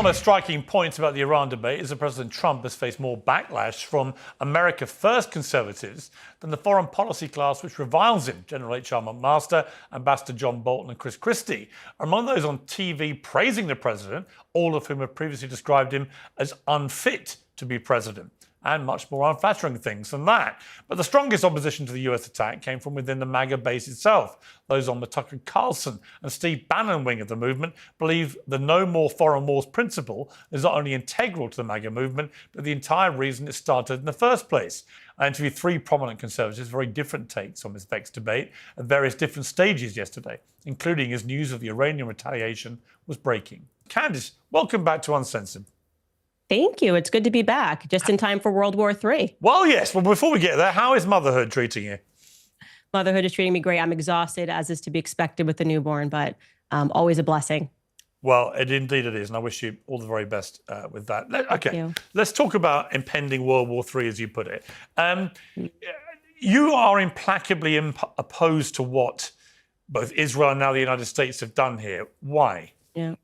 of the most striking points about the Iran debate is that President Trump has faced more backlash from America First conservatives than the foreign policy class which reviles him. General H.R. McMaster, Ambassador John Bolton and Chris Christie are among those on TV praising the president, all of whom have previously described him as unfit to be president, and much more unflattering things than that. But the strongest opposition to the US attack came from within the MAGA base itself. Those on the Tucker Carlson and Steve Bannon wing of the movement believe the no more foreign wars principle is not only integral to the MAGA movement, but the entire reason it started in the first place. I interviewed three prominent conservatives, very different takes on this vexed debate at various different stages yesterday, including as news of the Iranian retaliation was breaking. Candace, welcome back to Uncensored. Thank you. It's good to be back, just in time for World War III. Well, yes. Well, before we get there, how is motherhood treating you? Motherhood is treating me great. I'm exhausted, as is to be expected with the newborn, but always a blessing. Well, indeed it is, and I wish you all the very best with that. Thank you. Let's talk about impending World War III, as you put it. You are implacably opposed to what both Israel and now the United States have done here. Why? Yeah.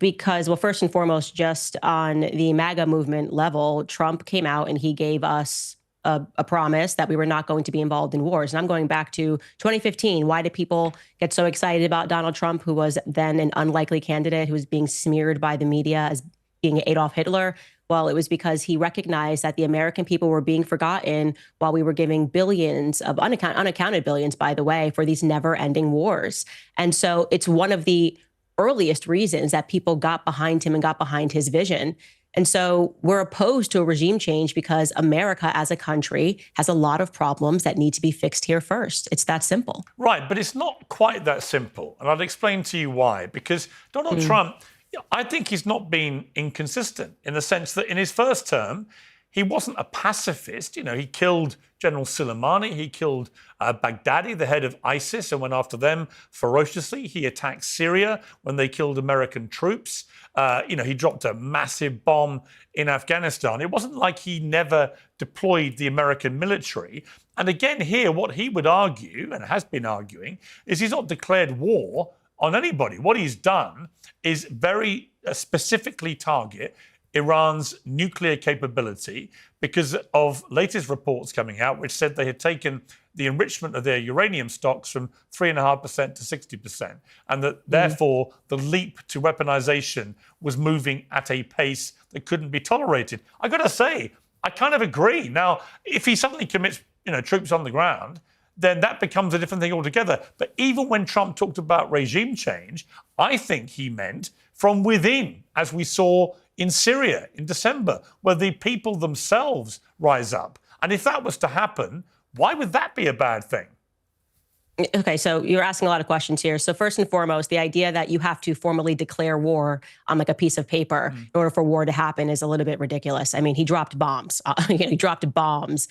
Because, well, first and foremost, just on the MAGA movement level, Trump came out and he gave us a promise that we were not going to be involved in wars. And I'm going back to 2015. Why did people get so excited about Donald Trump, who was then an unlikely candidate, who was being smeared by the media as being Adolf Hitler? Well, it was because he recognized that the American people were being forgotten while we were giving billions of unaccounted billions, by the way, for these never-ending wars. And so it's one of the earliest reasons that people got behind him and got behind his vision. And so we're opposed to a regime change because America as a country has a lot of problems that need to be fixed here first. It's that simple. Right, but it's not quite that simple. And I'll explain to you why. Because Donald Trump, I think he's not been inconsistent in the sense that in his first term, he wasn't a pacifist. You know, he killed General Soleimani. He killed Baghdadi, the head of ISIS, and went after them ferociously. He attacked Syria when they killed American troops. He dropped a massive bomb in Afghanistan. It wasn't like he never deployed the American military. And again, here, what he would argue, and has been arguing, is he's not declared war on anybody. What he's done is very specifically target Iran's nuclear capability because of latest reports coming out which said they had taken the enrichment of their uranium stocks from 3.5% to 60%, and that therefore the leap to weaponization was moving at a pace that couldn't be tolerated. I got to say, I kind of agree. Now, if he suddenly commits, troops on the ground, then that becomes a different thing altogether. But even when Trump talked about regime change, I think he meant from within, as we saw in Syria in December, where the people themselves rise up. And if that was to happen, why would that be a bad thing? Okay, so you're asking a lot of questions here. So first and foremost, the idea that you have to formally declare war on like a piece of paper in order for war to happen is a little bit ridiculous. I mean, he dropped bombs. He dropped bombs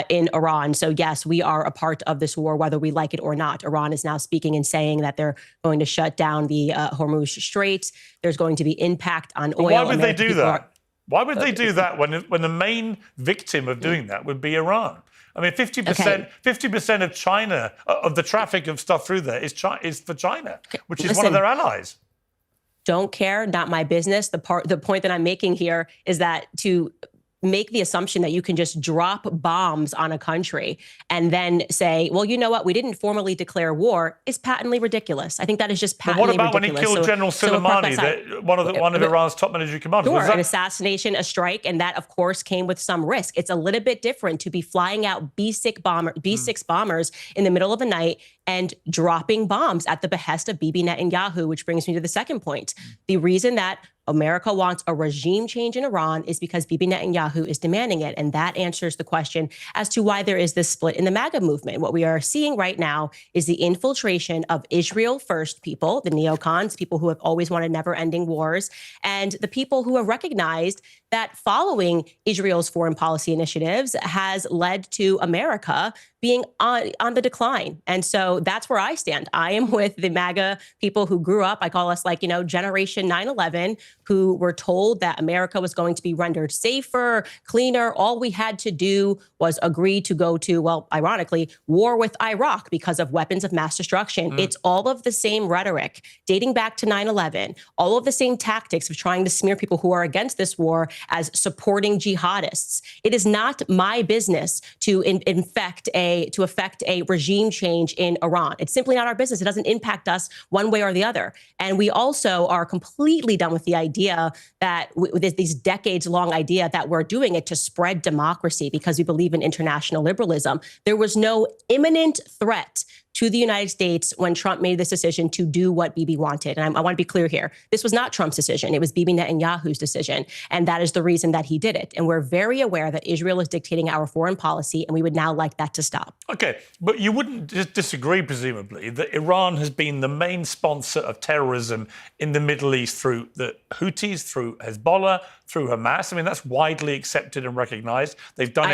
in Iran. So yes, we are a part of this war, whether we like it or not. Iran is now speaking and saying that they're going to shut down the Hormuz Strait. There's going to be impact on oil. Why would they do that? Why would they do that when the main victim of doing that would be Iran? I mean, 50% of China, of the traffic of stuff through there is for China, which is one of their allies. Don't care, not my business. The point that I'm making here is that to make the assumption that you can just drop bombs on a country and then say, well, you know what, we didn't formally declare war is patently ridiculous. I think that is just patently ridiculous. But what about when he killed General Soleimani, one of Iran's top military commanders? Sure, an assassination, a strike, and that, of course, came with some risk. It's a little bit different to be flying out B-6 bombers in the middle of the night and dropping bombs at the behest of Bibi Netanyahu, which brings me to the second point. The reason that America wants a regime change in Iran is because Bibi Netanyahu is demanding it. And that answers the question as to why there is this split in the MAGA movement. What we are seeing right now is the infiltration of Israel first people, the neocons, people who have always wanted never-ending wars, and the people who have recognized that following Israel's foreign policy initiatives has led to America being on the decline. And so that's where I stand. I am with the MAGA people who grew up, I call us like, Generation 9/11, who were told that America was going to be rendered safer, cleaner. All we had to do was agree to go to, well, ironically, war with Iraq because of weapons of mass destruction. It's all of the same rhetoric dating back to 9/11, all of the same tactics of trying to smear people who are against this war as supporting jihadists. It is not my business to affect a regime change in Iran. It's simply not our business. It doesn't impact us one way or the other. And we also are completely done with the idea that with this decades-long idea that we're doing it to spread democracy because we believe in international liberalism. There was no imminent threat to the United States when Trump made this decision to do what Bibi wanted. And I want to be clear here. This was not Trump's decision. It was Bibi Netanyahu's decision. And that is the reason that he did it. And we're very aware that Israel is dictating our foreign policy, and we would now like that to stop. Okay, but you wouldn't disagree, presumably, that Iran has been the main sponsor of terrorism in the Middle East through the Houthis, through Hezbollah, through Hamas. I mean, that's widely accepted and recognized. They've done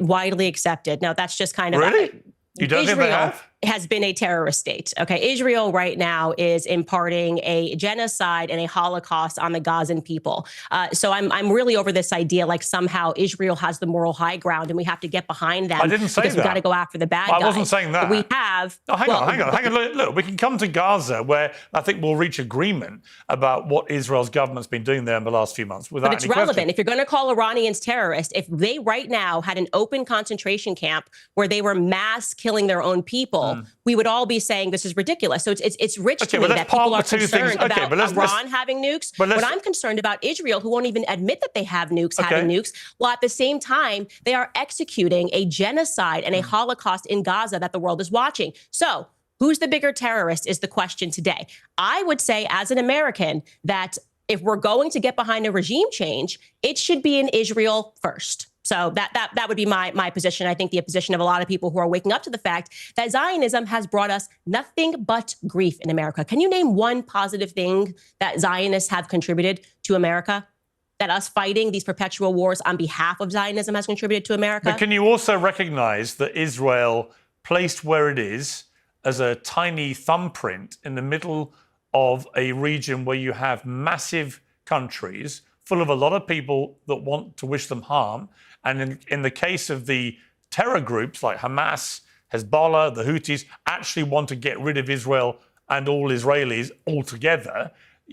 Widely accepted. No, that's just kind of... Really? You don't think they have? Has been a terrorist state. Okay, Israel right now is imparting a genocide and a Holocaust on the Gazan people. So I'm really over this idea like somehow Israel has the moral high ground and we have to get behind them. I didn't say because that. We've got to go after the bad guys. I wasn't saying that. We have. Oh, hang on. Look, we can come to Gaza where I think we'll reach agreement about what Israel's government's been doing there in the last few months. Without but it's any relevant. question. If you're going to call Iranians terrorists, if they right now had an open concentration camp where they were mass killing their own people, we would all be saying this is ridiculous. So it's rich to me that people are concerned about Iran having nukes. But I'm concerned about Israel, who won't even admit that they have nukes, having nukes, while at the same time they are executing a genocide and a Holocaust in Gaza that the world is watching. So who's the bigger terrorist is the question today. I would say as an American that if we're going to get behind a regime change, it should be in Israel first. So that would be my position. I think the position of a lot of people who are waking up to the fact that Zionism has brought us nothing but grief in America. Can you name one positive thing that Zionists have contributed to America? That us fighting these perpetual wars on behalf of Zionism has contributed to America? But can you also recognize that Israel, placed where it is as a tiny thumbprint in the middle of a region where you have massive countries full of a lot of people that want to wish them harm, and in the case of the terror groups like Hamas, Hezbollah, the Houthis, actually want to get rid of Israel and all Israelis altogether,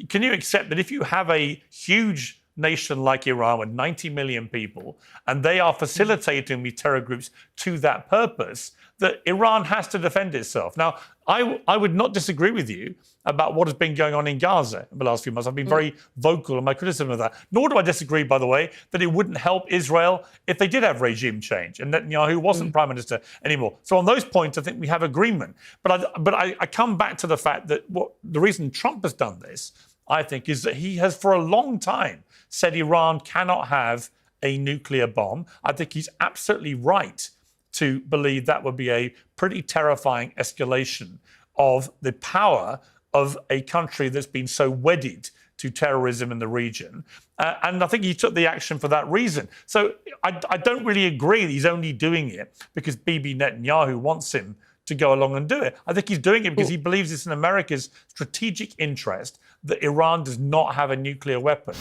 can you accept that if you have a huge nation like Iran with 90 million people, and they are facilitating these terror groups to that purpose, that Iran has to defend itself? Now, I would not disagree with you about what has been going on in Gaza in the last few months. I've been very vocal in my criticism of that. Nor do I disagree, by the way, that it wouldn't help Israel if they did have regime change and Netanyahu wasn't prime minister anymore. So on those points, I think we have agreement. But I come back to the fact that the reason Trump has done this, I think, is that he has for a long time said Iran cannot have a nuclear bomb. I think he's absolutely right to believe that would be a pretty terrifying escalation of the power of a country that's been so wedded to terrorism in the region. And I think he took the action for that reason. So I don't really agree that he's only doing it because Bibi Netanyahu wants him to go along and do it. I think he's doing it because he believes it's in America's strategic interest that Iran does not have a nuclear weapon.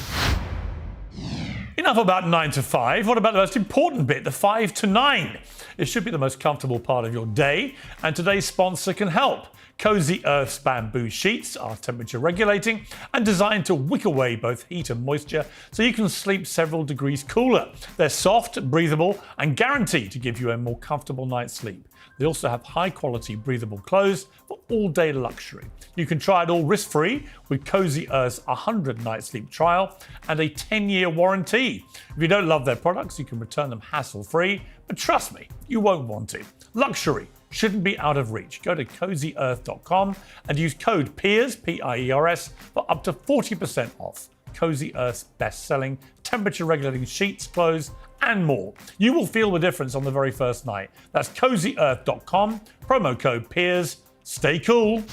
Enough about 9 to 5. What about the most important bit, the 5 to 9? It should be the most comfortable part of your day, and today's sponsor can help. Cozy Earth's bamboo sheets are temperature regulating and designed to wick away both heat and moisture so you can sleep several degrees cooler. They're soft, breathable, and guaranteed to give you a more comfortable night's sleep. They also have high-quality breathable clothes for all-day luxury. You can try it all risk-free with Cozy Earth's 100-night sleep trial and a 10-year warranty. If you don't love their products, you can return them hassle-free, but trust me, you won't want to. Luxury shouldn't be out of reach. Go to CozyEarth.com and use code PIERS, P-I-E-R-S, for up to 40% off. Cozy Earth's best-selling temperature-regulating sheets, clothes, and more. You will feel the difference on the very first night. That's CozyEarth.com, promo code PIERS. Stay cool.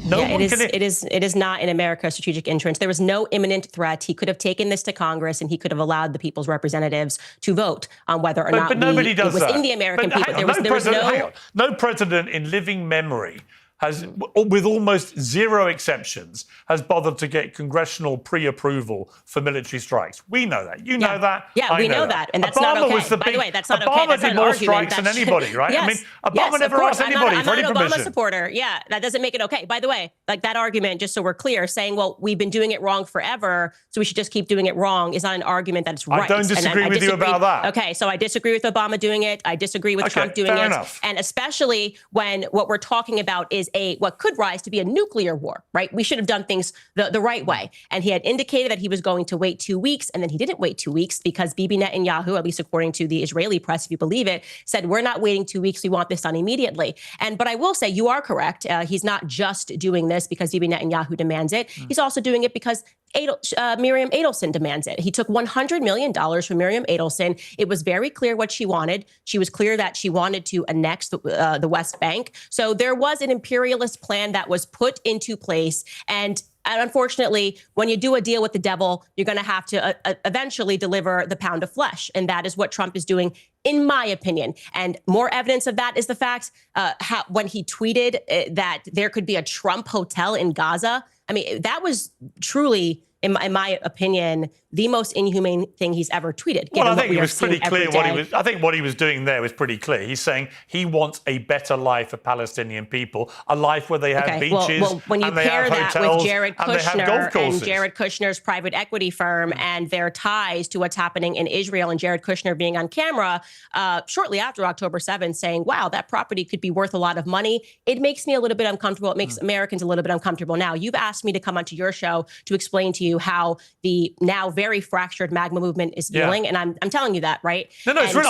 It is not in America's strategic interest. There was no imminent threat. He could have taken this to Congress and he could have allowed the people's representatives to vote on whether or not nobody does it was that. in the American people. No president in living memory has, with almost zero exceptions, has bothered to get congressional pre-approval for military strikes. We know that. You know that. Yeah, we know that. And that's not okay. By the way, that's not okay. Obama did more strikes than anybody, right? Yes, I mean, Obama never asked anybody for any permission. I'm not an Obama supporter. Yeah, that doesn't make it okay. By the way, like that argument, just so we're clear, saying, well, we've been doing it wrong forever, so we should just keep doing it wrong is not an argument that it's right. I don't disagree with you about that. Okay, so I disagree with Obama doing it. I disagree with Trump doing it. Enough. And especially when what we're talking about is what could rise to be a nuclear war, right? We should have done things the right way. And he had indicated that he was going to wait 2 weeks, and then he didn't wait 2 weeks because Bibi Netanyahu, at least according to the Israeli press, if you believe it, said, we're not waiting 2 weeks. We want this done immediately. But I will say you are correct. He's not just doing this because Bibi Netanyahu demands it. He's also doing it because Miriam Adelson demands it. He took $100 million from Miriam Adelson. It was very clear what she wanted. She was clear that she wanted to annex the West Bank. So there was an imperialist plan that was put into place. And unfortunately, when you do a deal with the devil, you're going to have to eventually deliver the pound of flesh. And that is what Trump is doing, in my opinion. And more evidence of that is the fact when he tweeted that there could be a Trump hotel in Gaza. I mean, that was truly, in my opinion, the most inhumane thing he's ever tweeted. Well, I think it was pretty clear what he was doing there was pretty clear. He's saying he wants a better life for Palestinian people, a life where they have beaches, well, when you and they pair have that hotels, with Jared and they have golf Kushner courses. and Jared Kushner's private equity firm and their ties to what's happening in Israel, and Jared Kushner being on camera shortly after October 7th saying, wow, that property could be worth a lot of money, it makes me a little bit uncomfortable. It makes Americans a little bit uncomfortable. Now, you've asked me to come onto your show to explain to you how the now very fractured MAGA movement is feeling, and I'm telling you that, right? No, it's really.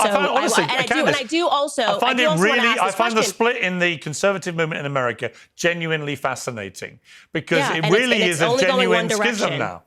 I find the split in the conservative movement in America genuinely fascinating because it really is a genuine schism now.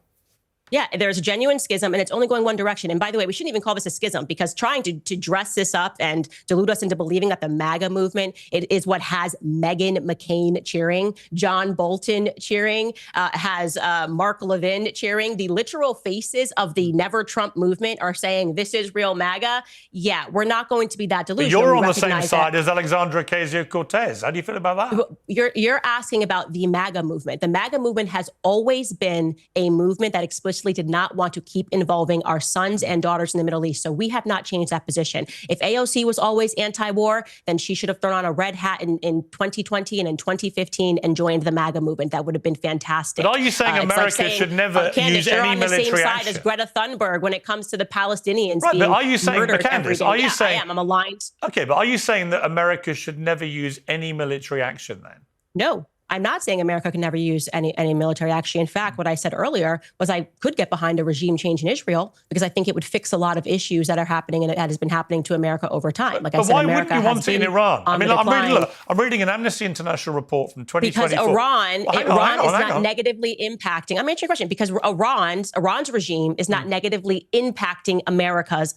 Yeah, there's a genuine schism, and it's only going one direction. And by the way, we shouldn't even call this a schism because trying to dress this up and delude us into believing that the MAGA movement is what has Meghan McCain cheering, John Bolton cheering, has Mark Levin cheering. The literal faces of the Never Trump movement are saying this is real MAGA. Yeah, we're not going to be that delusional. But you're on the same side as Alexandra Ocasio-Cortez. How do you feel about that? You're asking about the MAGA movement. The MAGA movement has always been a movement that explicitly did not want to keep involving our sons and daughters in the Middle East. So we have not changed that position. If AOC was always anti-war, then she should have thrown on a red hat in 2020 and in 2015 and joined the MAGA movement. That would have been fantastic. But are you saying America should never use any military action? You're on the same side as Greta Thunberg when it comes to the Palestinians being but are you saying, murdered Candace, every day. Are you saying, I am. I'm aligned. Okay, but are you saying that America should never use any military action then? No. I'm not saying America can never use any military action. In fact, what I said earlier was I could get behind a regime change in Israel because I think it would fix a lot of issues that are happening and it has been happening to America over time. Like I said, why America wouldn't you want it in Iran? I mean, I'm reading an Amnesty International report from 2024. Because Iran is not negatively impacting. I'm answering your question because Iran's regime is not negatively impacting America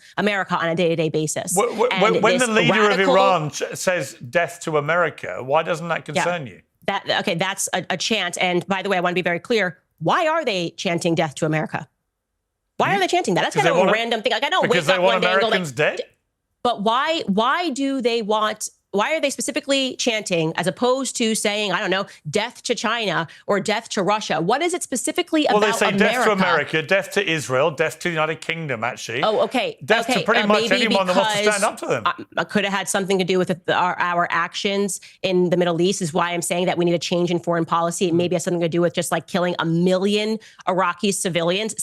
on a day-to-day basis. When the leader of Iran says death to America, why doesn't that concern you? That's a chant. And by the way, I want to be very clear. Why are they chanting death to America? Why are they chanting that? That's kind of a random thing. Like I don't wake up one day and go like, dead? But why do they want? Why are they specifically chanting as opposed to saying, I don't know, death to China or death to Russia? What is it specifically about America? Well, they say death to America, death to Israel, death to the United Kingdom, actually. Oh, okay. Death to pretty much anyone that wants to stand up to them. Could have had something to do with our actions in the Middle East is why I'm saying that we need a change in foreign policy. It maybe has something to do with just like killing 1 million Iraqi civilians,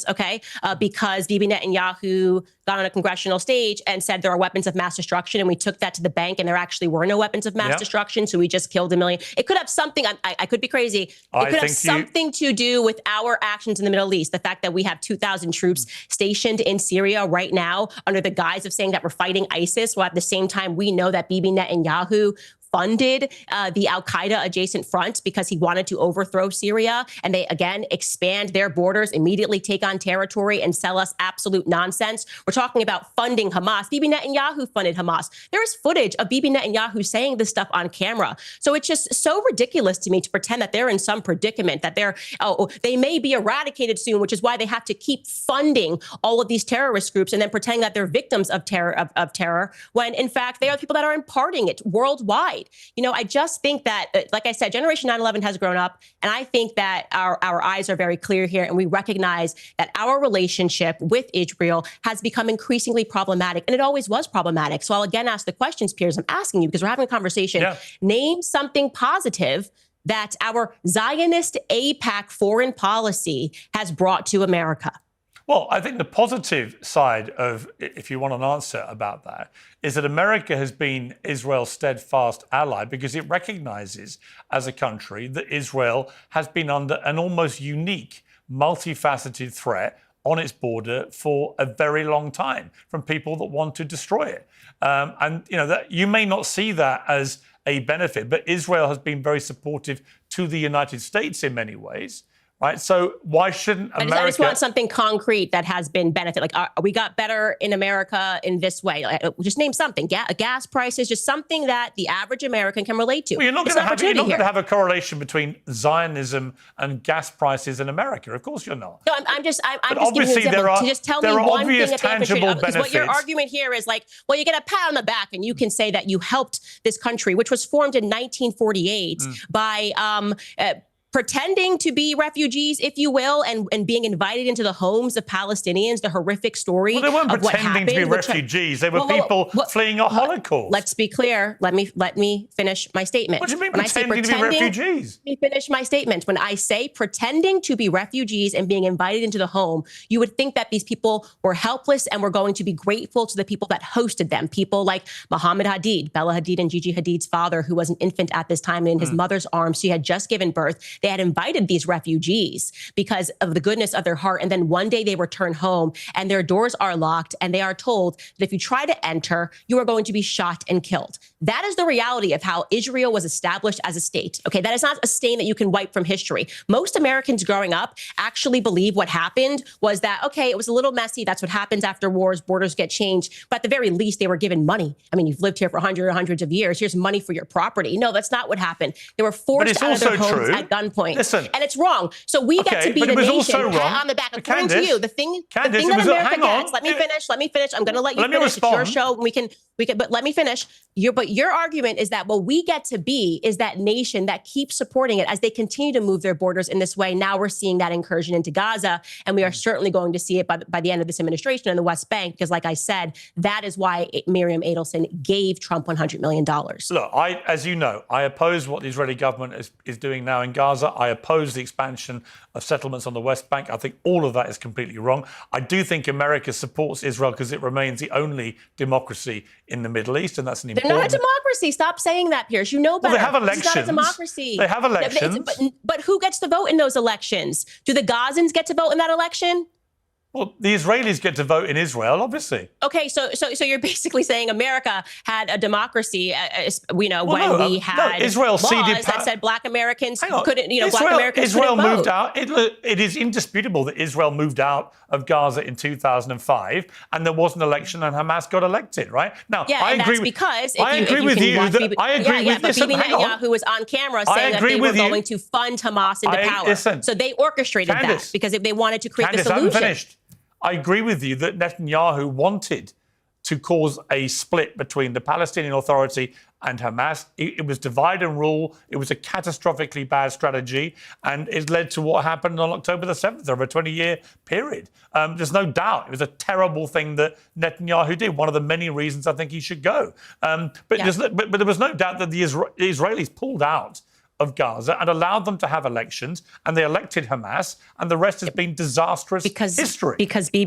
okay, because Bibi Netanyahu got on a congressional stage and said there are weapons of mass destruction, and we took that to the bank, and there actually were no weapons of mass destruction, so we just killed 1 million. It could have something, I could be crazy, it could have something to do with our actions in the Middle East. The fact that we have 2,000 troops stationed in Syria right now under the guise of saying that we're fighting ISIS, while at the same time we know that Bibi Netanyahu funded the al-Qaeda adjacent front because he wanted to overthrow Syria, and they again expand their borders, immediately take on territory and sell us absolute nonsense. We're talking about funding Hamas. Bibi Netanyahu funded Hamas. There is footage of Bibi Netanyahu saying this stuff on camera. So it's just so ridiculous to me to pretend that they're in some predicament, that they may be eradicated soon, which is why they have to keep funding all of these terrorist groups and then pretending that they're victims of terror, when in fact they are the people that are imparting it worldwide. You know, I just think that, like I said, Generation 9/11 has grown up, and I think that our eyes are very clear here, and we recognize that our relationship with Israel has become increasingly problematic, and it always was problematic. So I'll again ask the questions, Piers. I'm asking you because we're having a conversation. Yeah. Name something positive that our Zionist AIPAC foreign policy has brought to America. Well, I think the positive side of, if you want an answer about that, is that America has been Israel's steadfast ally because it recognizes as a country that Israel has been under an almost unique, multifaceted threat on its border for a very long time from people that want to destroy it. And, you know, that you may not see that as a benefit, but Israel has been very supportive to the United States in many ways. Right. So why shouldn't America? I just want something concrete that has been benefit. Like, we got better in America in this way. Just name something. Gas prices, just something that the average American can relate to. Well, you're not going to have a correlation between Zionism and gas prices in America. Of course, you're not. No, I'm just giving you an example. Just tell me one thing that tangible benefits. Because what your argument here is like, well, you get a pat on the back and you can say that you helped this country, which was formed in 1948 by pretending to be refugees, if you will, and being invited into the homes of Palestinians, the horrific story of what happened. Well, they weren't pretending to be refugees. They were people fleeing a Holocaust. Let's be clear. Let me finish my statement. What do you mean pretending to be refugees? Let me finish my statement. When I say pretending to be refugees and being invited into the home, you would think that these people were helpless and were going to be grateful to the people that hosted them. People like Muhammad Hadid, Bella Hadid and Gigi Hadid's father, who was an infant at this time in his mother's arms. She had just given birth. They had invited these refugees because of the goodness of their heart. And then one day they return home and their doors are locked and they are told that if you try to enter, you are going to be shot and killed. That is the reality of how Israel was established as a state. Okay, that is not a stain that you can wipe from history. Most Americans growing up actually believe what happened was that, okay, it was a little messy. That's what happens after wars. Borders get changed. But at the very least, they were given money. I mean, you've lived here for hundreds of years. Here's money for your property. No, that's not what happened. They were forced out of their homes at gunpoint. Listen, and it's wrong. So we get to be the nation pat on the back. According to you, the thing that America gets. Let me finish. I'm going to let you finish. It's your show. We can. But let me finish. Your argument is that what we get to be is that nation that keeps supporting it as they continue to move their borders in this way. Now we're seeing that incursion into Gaza, and we are certainly going to see it by the end of this administration in the West Bank, because, like I said, that is why Miriam Adelson gave Trump $100 million. Look, as you know, I oppose what the Israeli government is doing now in Gaza. I oppose the expansion of settlements on the West Bank. I think all of that is completely wrong. I do think America supports Israel because it remains the only democracy in the Middle East, and that's an important... They're not a democracy. Stop saying that, Piers. You know better. Well, they have elections. It's not a democracy. They have elections. But who gets to vote in those elections? Do the Gazans get to vote in that election? Well, the Israelis get to vote in Israel, obviously. Okay, so you're basically saying America had a democracy, we had Israel laws ceded that said Black Americans couldn't, Black Americans Israel couldn't moved vote. out. It is indisputable that Israel moved out of Gaza in 2005, and there was an election, and Hamas got elected. Right now, I agree. That's because I agree with you. I agree with this. Bibi Netanyahu was on camera saying that they were going to fund Hamas into power. So they orchestrated that because they wanted to create the solution. I haven't finished. I agree with you that Netanyahu wanted to cause a split between the Palestinian Authority and Hamas. It was divide and rule. It was a catastrophically bad strategy, and it led to what happened on October the 7th over a 20-year period. There's no doubt it was a terrible thing that Netanyahu did, one of the many reasons I think he should go. But there was no doubt that the Israelis pulled out of Gaza and allowed them to have elections, and they elected Hamas, and the rest has been disastrous history. Because the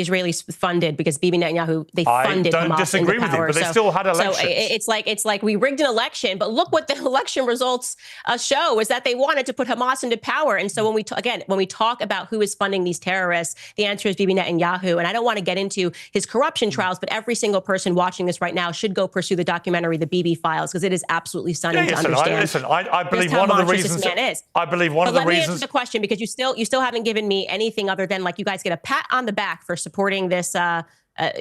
Israelis funded, because Bibi Netanyahu, they funded Hamas. I don't disagree with you, but they still had elections. So it's like we rigged an election, but look what the election results show is that they wanted to put Hamas into power. And so when we talk about who is funding these terrorists, the answer is Bibi Netanyahu. And I don't want to get into his corruption trials, but every single person watching this right now should go pursue the documentary, The Bibi Files, because it is absolutely stunning to understand. I believe one of the reasons. This man is. I believe one of the reasons. Let me answer the question, because you still haven't given me anything other than like you guys get a pat on the back for supporting this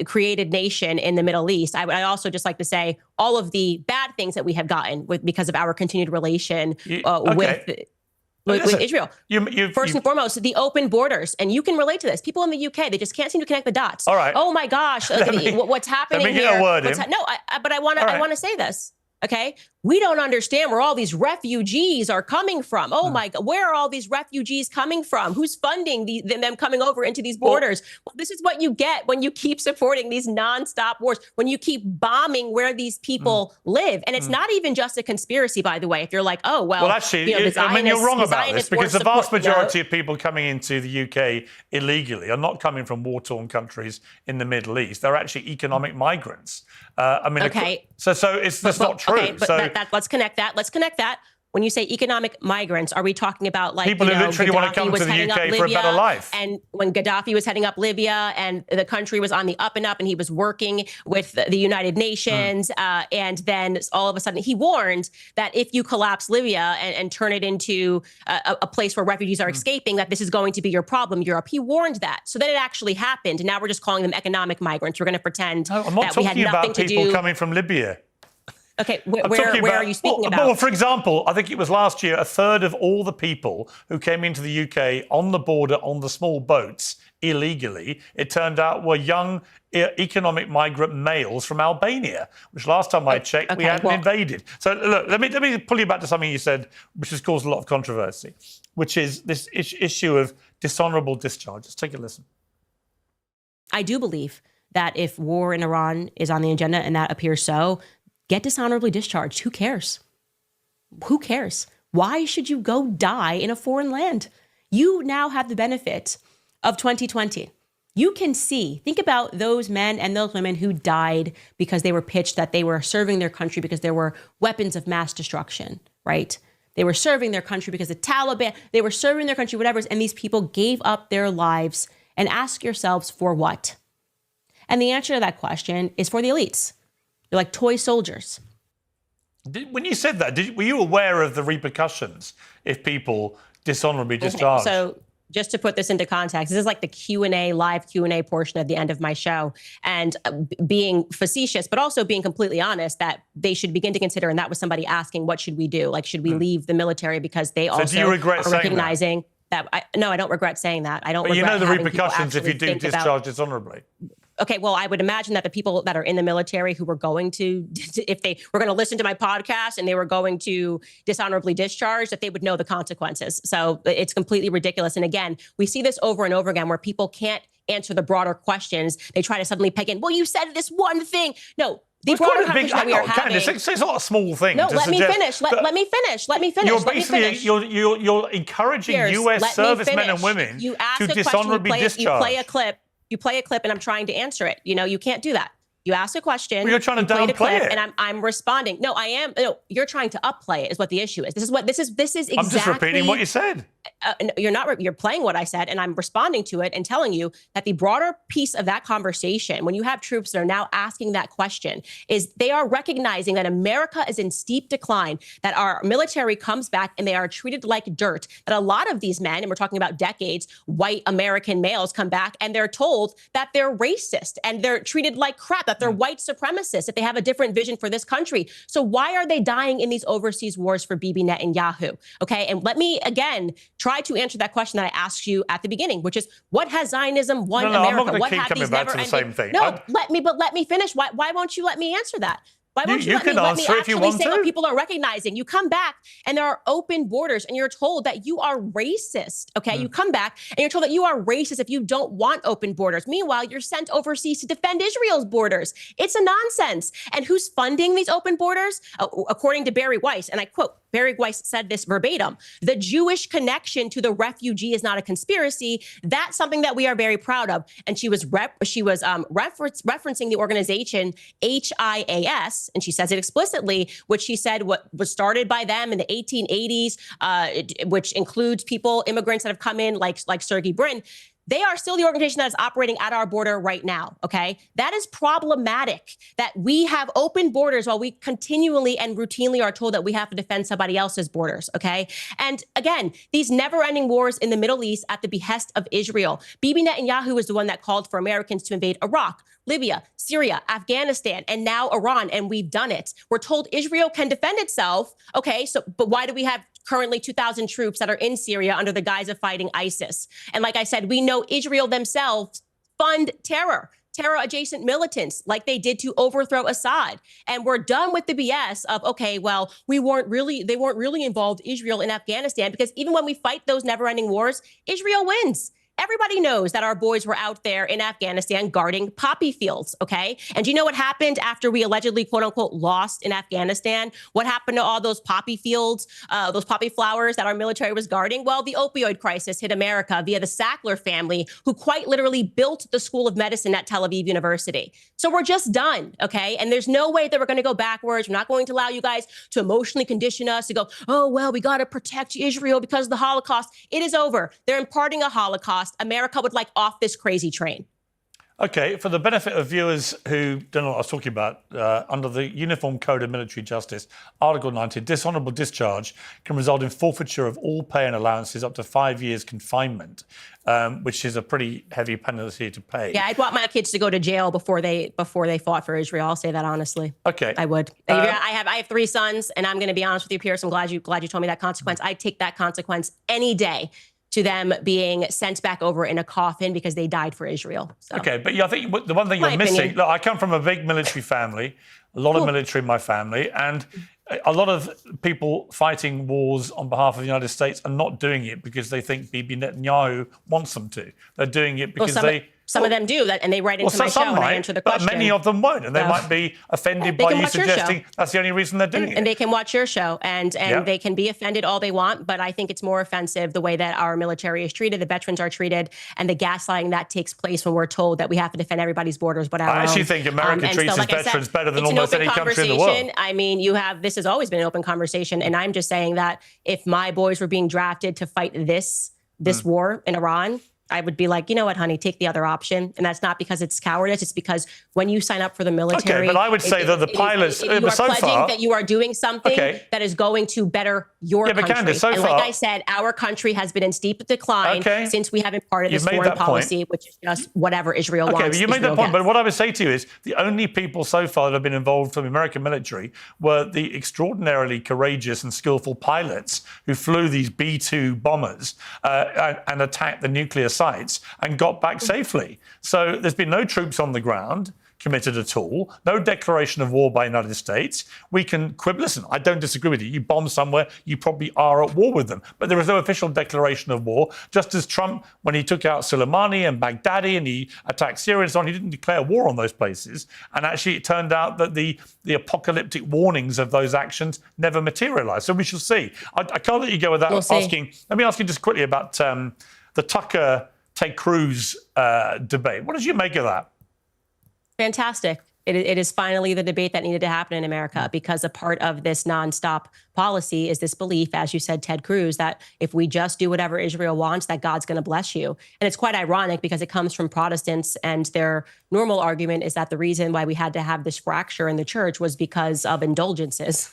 created nation in the Middle East. I also just like to say all of the bad things that we have gotten because of our continued relation with Israel. First and foremost, the open borders. And you can relate to this. People in the UK, they just can't seem to connect the dots. All right. Oh my gosh, what's happening here? Let me get a word in. But I want to say this. Okay, we don't understand where all these refugees are coming from. Oh my God, where are all these refugees coming from? Who's funding them coming over into these borders? Well, this is what you get when you keep supporting these nonstop wars, when you keep bombing where these people live. And it's not even just a conspiracy, by the way. If you're like, oh, well actually, you're wrong about this, because the vast majority of people coming into the UK illegally are not coming from war-torn countries in the Middle East. They're actually economic migrants. Okay. So that's not true. Okay, but let's connect that. Let's connect that. When you say economic migrants, are we talking about like people who literally want to come to the UK for a better life? And when Gaddafi was heading up Libya and the country was on the up and up, and he was working with the United Nations, and then all of a sudden he warned that if you collapse Libya and turn it into a place where refugees are escaping, that this is going to be your problem, Europe. He warned that. So then it actually happened, and now we're just calling them economic migrants. We're going to pretend I'm not that we had talking nothing about to people do. coming from Libya. Okay, where are you speaking about? Well, for example, I think it was last year, a third of all the people who came into the UK on the border on the small boats illegally, it turned out were young economic migrant males from Albania, which last time I checked, we hadn't invaded. So look, let me pull you back to something you said, which has caused a lot of controversy, which is this issue of dishonorable discharge. Let's take a listen. I do believe that if war in Iran is on the agenda, and that appears so, get dishonorably discharged. Who cares? Who cares? Why should you go die in a foreign land? You now have the benefit of 2020. You can think about those men and those women who died because they were pitched that they were serving their country because there were weapons of mass destruction, right? They were serving their country because the Taliban, they were serving their country, whatever, and these people gave up their lives. And ask yourselves, for what? And the answer to that question is for the elites. They're like toy soldiers. When you said that, were you aware of the repercussions if people dishonorably discharged? So just to put this into context, this is like the Q&A, live Q&A portion at the end of my show. And being facetious, but also being completely honest, that they should begin to consider, and that was somebody asking, what should we do? Like, should we leave the military? Because they also do you regret are recognizing that? No, I don't regret saying that. I don't regret you know the repercussions if you do discharge dishonorably. Okay, well, I would imagine that the people that are in the military who were going to, if they were going to listen to my podcast and they were going to dishonorably discharge, that they would know the consequences. So it's completely ridiculous. And again, we see this over and over again where people can't answer the broader questions. They try to suddenly peg in, well, you said this one thing. No. The broader conversation that we are having. Candace, it's not a small thing. No, let me finish. Let me finish. You're basically you're encouraging US servicemen and women to dishonorably discharge. You play a clip, and I'm trying to answer it. You know, you can't do that. You ask a question. Well, you're trying to downplay it, and I'm responding. No, I am. No, you're trying to upplay it. Is what the issue is. This is exactly. I'm just repeating what you said. No, you're not. You're playing what I said, and I'm responding to it and telling you that the broader piece of that conversation, when you have troops that are now asking that question, is they are recognizing that America is in steep decline, that our military comes back and they are treated like dirt, that a lot of these men, and we're talking about decades, white American males come back and they're told that they're racist and they're treated like crap, that they're white supremacists, that they have a different vision for this country. So why are they dying in these overseas wars for Bibi Netanyahu? Okay, and let me again try to answer that question that I asked you at the beginning, which is, what has Zionism won America? I'm not what keep have coming these back never to the same thing. No, let me finish. Why won't you let me answer that? Why won't you, You let me can answer if you actually want say to. what people are recognizing? You come back and there are open borders and you're told that you are racist, okay? You come back and you're told that you are racist if you don't want open borders. Meanwhile, you're sent overseas to defend Israel's borders. It's a nonsense. And who's funding these open borders? According to Barry Weiss, and I quote, Barry Weiss said this verbatim, the Jewish connection to the refugee is not a conspiracy. That's something that we are very proud of. And she was referencing the organization HIAS, and she says it explicitly, which she said what was started by them in the 1880s, which includes people, immigrants that have come in like Sergey Brin. They are still the organization that is operating at our border right now, okay? That is problematic that we have open borders while we continually and routinely are told that we have to defend somebody else's borders, okay? And again, these never-ending wars in the Middle East at the behest of Israel. Bibi Netanyahu is the one that called for Americans to invade Iraq, Libya, Syria, Afghanistan, and now Iran, and we've done it. We're told Israel can defend itself, okay? So, but why do we have currently 2,000 troops that are in Syria under the guise of fighting ISIS? And like I said, we know Israel themselves fund terror-adjacent militants like they did to overthrow Assad. And we're done with the BS of, okay, well, they weren't really involved, Israel in Afghanistan, because even when we fight those never-ending wars, Israel wins. Everybody knows that our boys were out there in Afghanistan guarding poppy fields, okay? And do you know what happened after we allegedly, quote unquote, lost in Afghanistan? What happened to all those poppy fields, those poppy flowers that our military was guarding? Well, the opioid crisis hit America via the Sackler family, who quite literally built the School of Medicine at Tel Aviv University. So we're just done, okay? And there's no way that we're going to go backwards. We're not going to allow you guys to emotionally condition us to go, oh, well, we got to protect Israel because of the Holocaust. It is over. They're imparting a Holocaust. America would like off this crazy train. Okay, for the benefit of viewers who don't know what I was talking about, under the Uniform Code of Military Justice, Article 90, dishonourable discharge can result in forfeiture of all pay and allowances up to 5 years confinement, which is a pretty heavy penalty to pay. Yeah, I'd want my kids to go to jail before they fought for Israel. I'll say that honestly. Okay, I would. I have 3 sons, and I'm going to be honest with you, Piers. I'm glad you told me that consequence. I'd take that consequence any day to them being sent back over in a coffin because they died for Israel. So. Okay, but I think the one thing you're missing, look, I come from a big military family, a lot of military in my family, and a lot of people fighting wars on behalf of the United States are not doing it because they think Bibi Netanyahu wants them to. They're doing it because some of them do that, and they write into my show and I answer the question. But many of them won't, and they might be offended by you suggesting that's the only reason they're doing it. And they can watch your show, and they can be offended all they want, but I think it's more offensive the way that our military is treated, the veterans are treated, and the gaslighting that takes place when we're told that we have to defend everybody's borders but our own. I actually think America treats its veterans better than almost any country in the world. I mean, this has always been an open conversation, and I'm just saying that if my boys were being drafted to fight this war in Iran, I would be like, you know what, honey, take the other option. And that's not because it's cowardice. It's because when you sign up for the military. Okay, but I would say that the pilots, you are so pledging far, that you are doing something that is going to better your country. But Candace, like I said, our country has been in steep decline since we have imparted this foreign policy, which is just whatever Israel wants. But you made that point. But what I would say to you is the only people so far that have been involved from the American military were the extraordinarily courageous and skillful pilots who flew these B-2 bombers and attacked the nuclear sites and got back safely. So there's been no troops on the ground committed at all, no declaration of war by the United States. We can quibble. Listen, I don't disagree with you. You bomb somewhere, you probably are at war with them. But there is no official declaration of war, just as Trump, when he took out Soleimani and Baghdadi and he attacked Syria and so on, he didn't declare war on those places. And actually, it turned out that the apocalyptic warnings of those actions never materialized. So we shall see. I can't let you go without asking. Let me ask you just quickly about the Tucker Ted Cruz debate. What did you make of that? Fantastic. It is finally the debate that needed to happen in America, because a part of this nonstop policy is this belief, as you said, Ted Cruz, that if we just do whatever Israel wants, that God's going to bless you. And it's quite ironic because it comes from Protestants, and their normal argument is that the reason why we had to have this fracture in the church was because of indulgences.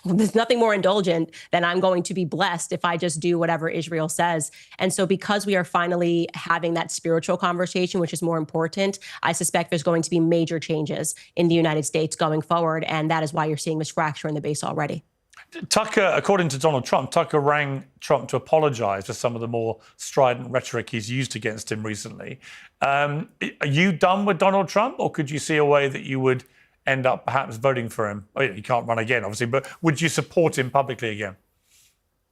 Well, there's nothing more indulgent than I'm going to be blessed if I just do whatever Israel says. And so because we are finally having that spiritual conversation, which is more important, I suspect there's going to be major changes in the United States going forward. And that is why you're seeing this fracture in the base already. Tucker, according to Donald Trump, Tucker rang Trump to apologize for some of the more strident rhetoric he's used against him recently. Are you done with Donald Trump, or could you see a way that you would end up perhaps voting for him? Oh, he can't run again, obviously, but would you support him publicly again?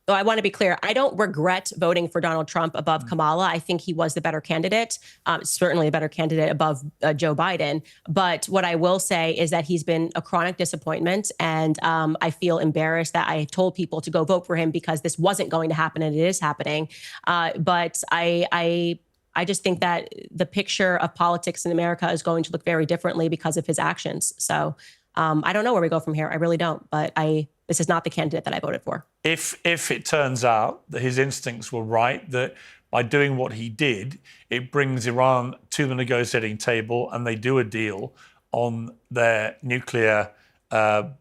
So I want to be clear. I don't regret voting for Donald Trump above Kamala. I think he was the better candidate, certainly a better candidate above Joe Biden. But what I will say is that he's been a chronic disappointment. And I feel embarrassed that I told people to go vote for him because this wasn't going to happen and it is happening. But I just think that the picture of politics in America is going to look very differently because of his actions. So I don't know where we go from here. I really don't. But this is not the candidate that I voted for. If it turns out that his instincts were right, that by doing what he did, it brings Iran to the negotiating table and they do a deal on their nuclear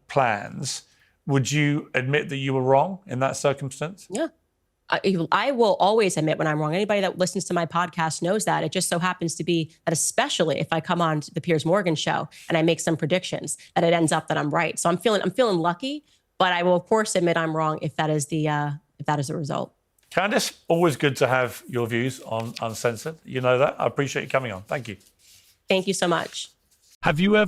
plans, would you admit that you were wrong in that circumstance? Yeah. I will always admit when I'm wrong. Anybody that listens to my podcast knows that. It just so happens to be that, especially if I come on to the Piers Morgan show and I make some predictions, that it ends up that I'm right. So I'm feeling lucky, but I will of course admit I'm wrong if that is the result. Candace, always good to have your views on Uncensored. You know that. I appreciate you coming on. Thank you. Thank you so much. Have you ever